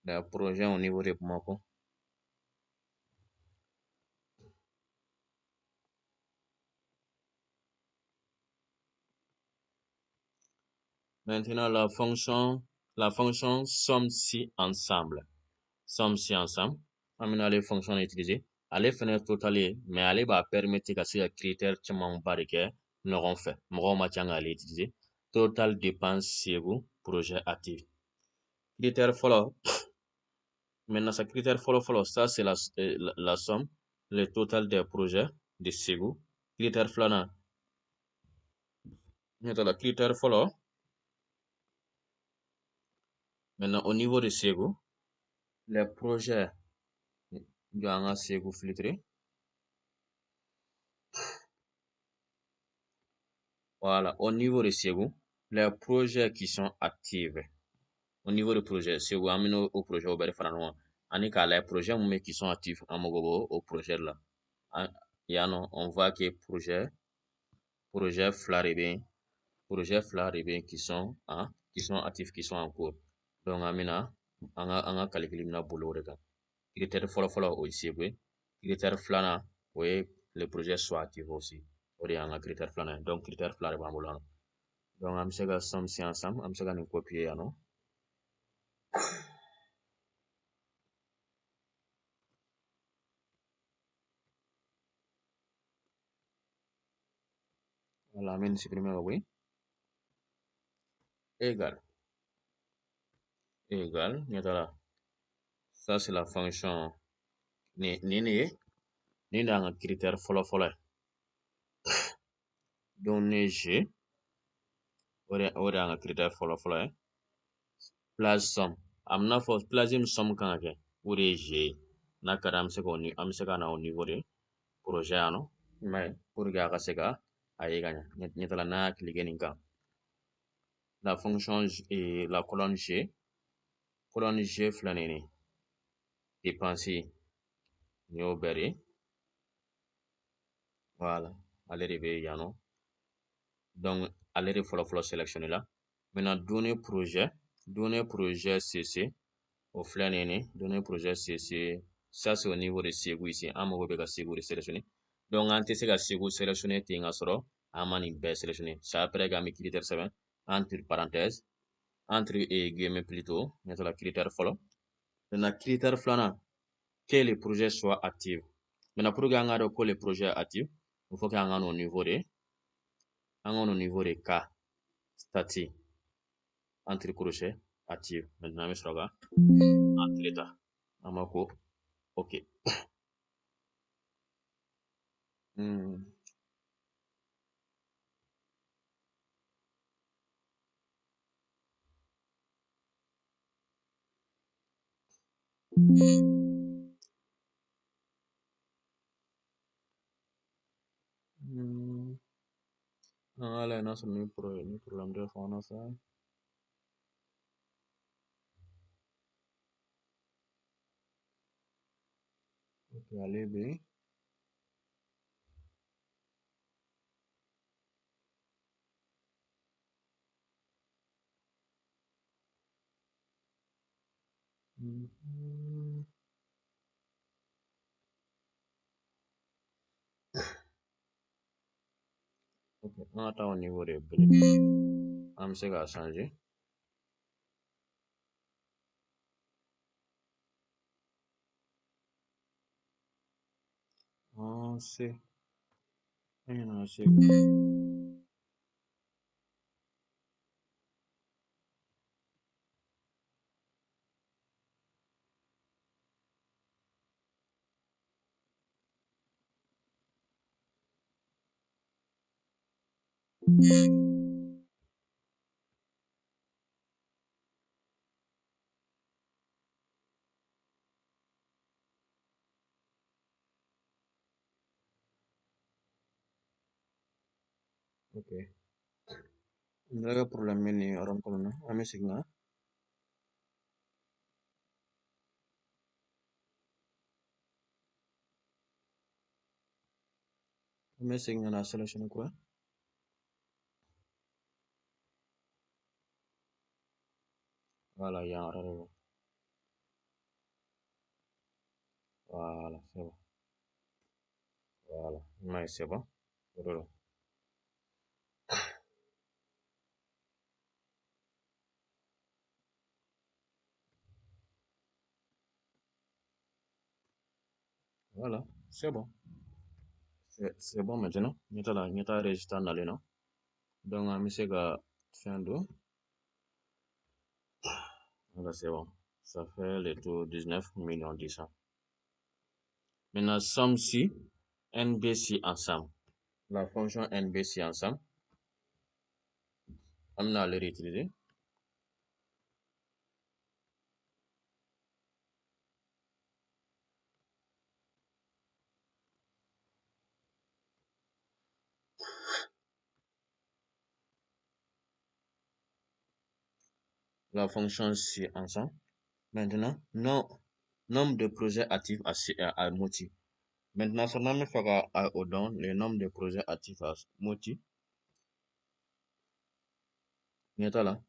le projet au niveau de Bamako. Maintenant, la fonction somme-si ensemble. Somme-si ensemble. Maintenant, les fonctions utilisées. Ale fɛnɛ totale mais ale b'a permettre ka se ka critère camanba de kɛ ɲɔgɔn fɛ mɔgɔw ma can k'ale utiliser total dépense segu projet actif critère fɔlɔ maintenant sa critère fɔlɔ ça c'est la somme le total des projets de segu critère filanan maintenant critère fɔlɔ maintenant au niveau de segu les projets jɔ an ka segu filtre voilà au niveau de segu les projets qui sont actifs au niveau de projet segu an bɛna o projet o bɛɛ de fara ɲɔgɔn kan ani k'a lajɛ projet mun bɛ qui sont actifs an mago b'o o projet la yan nɔ on voit que projet fila de bɛ yen projet fila de bɛ yen qui sont actifs qui sont en cours donc an bɛna an ka calcul bɛna boli o de kan critère fɔlɔ o ye segu ye critère filanan o ye le projet soit actif aussi o de y'an ka critère filanan ye donc critère fila de b'an bolo yan nɔ donc an bɛ se ka somme si ensemble an bɛ se ka nin copier yan nɔ voilà an bɛ nin supprimer ka bɔ yen égal ɲɛta la ça c'est la fonction nin de y'an ka critère fɔlɔ ye données G o de y'an ka critère fɔlɔ ye place somme a bɛna fɔ place min somme kan ka kɛ o de ye G ye n'a ka di an bɛ se ka na au niveau de projet yan nɔ i m'a ye pour que a ka se ka a ye ka ɲɛ ɲɛta la n'an y'a cliquer nin kan la fonction la colonne G filɛ nin ye dépense nin y'o bɛɛ de ye voilà ale de bɛ yan nɔ donc ale de fɔlɔ sélectionné la maintenant données projet CC au filɛ nin ye données projet CC ça c'est au niveau de segu ici an mago bɛ ka segu de sélectionné donc an tɛ se ka segu sélectionné ten ka sɔrɔ an ma nin bɛɛ sélectionné c'est après k'an bɛ critère sɛbɛn entre parenthèse entre guillemets plutôt ɲɛtala critère fɔlɔ maintenant critère filanan que le projet soit actif maintenant pour que an ka dɔn ko le projet est actif il faut que an ka n'o niveau de cas statut entre crochet actif maintenant an bɛ sɔrɔ ka entre ta an b'a ko ok an ka lajɛ n'a sɔrɔ ni problème tɛ fan dɔ fɛ ok ale bɛ yen ok an ka taa au niveau de belebe an bɛ se k'a changer C an yɛlɛma C ok n bɛ ka problème bɛ nin yɔrɔ kɔnɔ na an bɛ segin kan an bɛ segin ka na sélectionner kura voilà yan yɔrɔ de don Voilà, c'est bon. Voilà, mais c'est bon. Voilà, voilà, c'est bon. C'est bon maintenant. Nous avons résultat dans le nom. Donc, on va faire d'eau. Voilà, c'est bon. Ça fait le tour 19 millions 1000. Maintenant, somme-ci, NBC ensemble. La fonction NBC ensemble, on a le réutiliser. La fonction C ensemble. Maintenant, non, nombre de projets actifs à Moti. Maintenant, ça me fera au don le nombre de projets actifs à Moti. Là.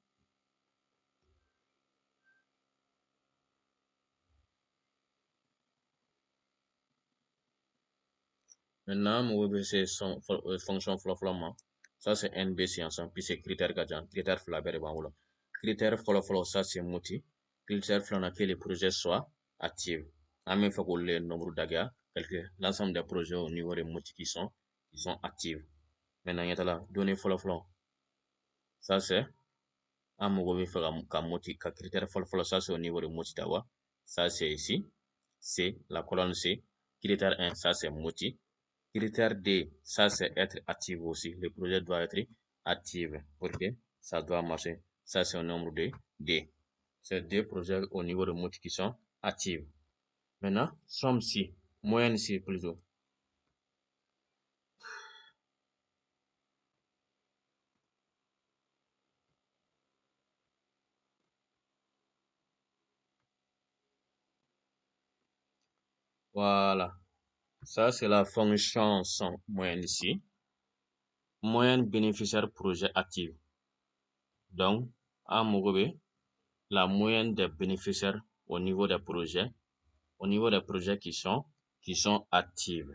Maintenant, on va c'est son fonction floflama. Ça, c'est NBC ensemble. Puis c'est critère gagnant. Critère flaber et bangoula. Critère floflo, ça, c'est Moti. Critère flana que les projets soient actifs. En même fois que le nombre d'agas, l'ensemble des projets au niveau des Moti qui sont actifs. Maintenant, il y a là, données floflo. Ça, c'est un mot qui fait comme Moti, critère floflo, ça, c'est au niveau de Moti d'awa. Ça, c'est ici. C'est la colonne C. Critère 1, ça, c'est Moti. Critère D, ça c'est être actif aussi. Le projet doit être actif pour que ça doit marcher. Ça c'est un nombre de D. C'est deux projets au niveau de mots qui sont actifs. Maintenant, somme ci, moyenne ci plutôt. Voilà. Ça c'est la fonction somme moyenne ici. Moyenne bénéficiaire projet actif. Donc, à Mugobe, la moyenne des bénéficiaires au niveau des projets qui sont actifs.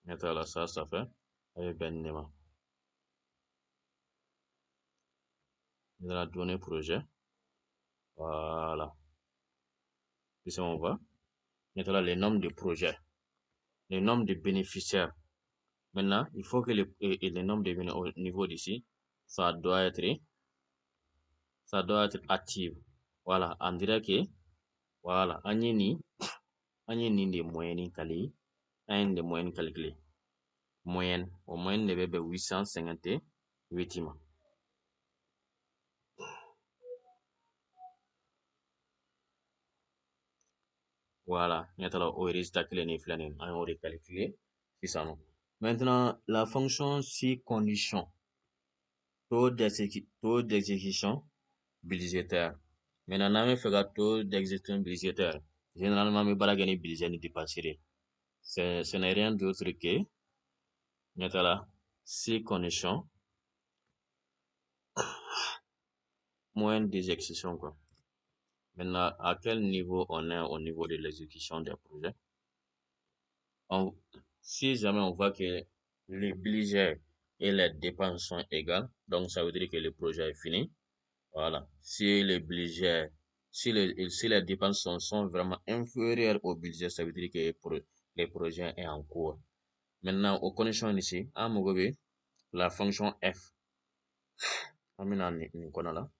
Maintenant là, ça fait avec ben Nema. De la donnée projet. Voilà. Ici, on va. Maintenant, les nombres de projets. Les nombres de bénéficiaires. Maintenant, il faut que les nombres de bénéficiaires au niveau d'ici, ça doit être actif. Voilà. On dirait que, voilà. On y a des moyennes calculées. Un des moyennes calculées. Moyenne. Au moyenne, le bébé 858. Voilà. Maintenant, au résultat que les flânés, on a calculé. C'est ça, non? Maintenant, la fonction si condition. Taux d'exécution budgétaire. Maintenant, n'an bɛ fɛ ka taux d'exécution budgétaire, généralement, an bɛ baara kɛ ni budget ni dépenses de ye. Ce n'est rien d'autre que, maintenant, si condition, moyenne d'exécution, quoi. Maintenant, à quel niveau on est au niveau de l'exécution des projets? On, si jamais on voit que les budgets et les dépenses sont égales, donc ça veut dire que le projet est fini. Voilà. Si les budgets, si les dépenses sont vraiment inférieures au budget, ça veut dire que les projets est en cours. Maintenant, aux conditions ici, à Mugobe, la fonction f. Amina ni kona là.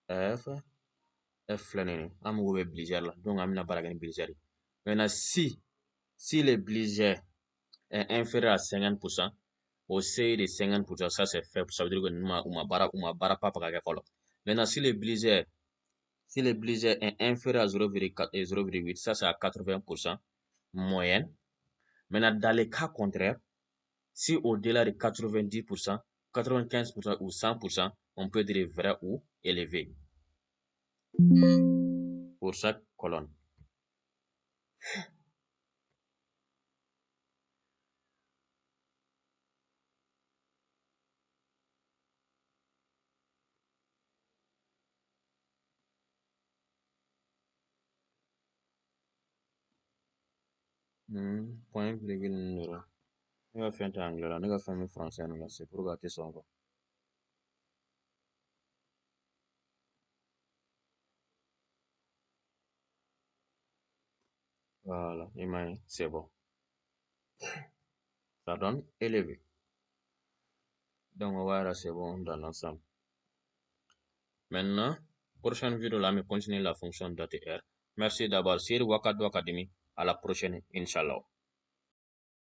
F, F là nini. À Mugobe budget là. Donc, amina baragani budget. Maintenant, si le budget est inférieur à 50%, au seuil de 50%, ça c'est faible. Ça veut dire que nous, on bara pas paga Maintenant, si le budget est inférieur à 0,4 et 0,8, ça c'est à 80% moyenne. Maintenant, dans les cas contraires, si au-delà de 90%, 95% ou 100%, on peut dire vrai ou élevé pour chaque colonne. Point virgule numéro. Ne ka fɛn tɛ anglais la, ne ka fɛn bɛ français la, c'est pour a tɛ sɔn quoi. Voilà, il m'a c'est bon. Ça donne élevé. Donc, on va c'est bon dans l'ensemble. Maintenant, prochaine vidéo là, on continue la fonction d'ATR. Merci d'avoir suivi Wakado Academy. À la prochaine, Inch'Allah.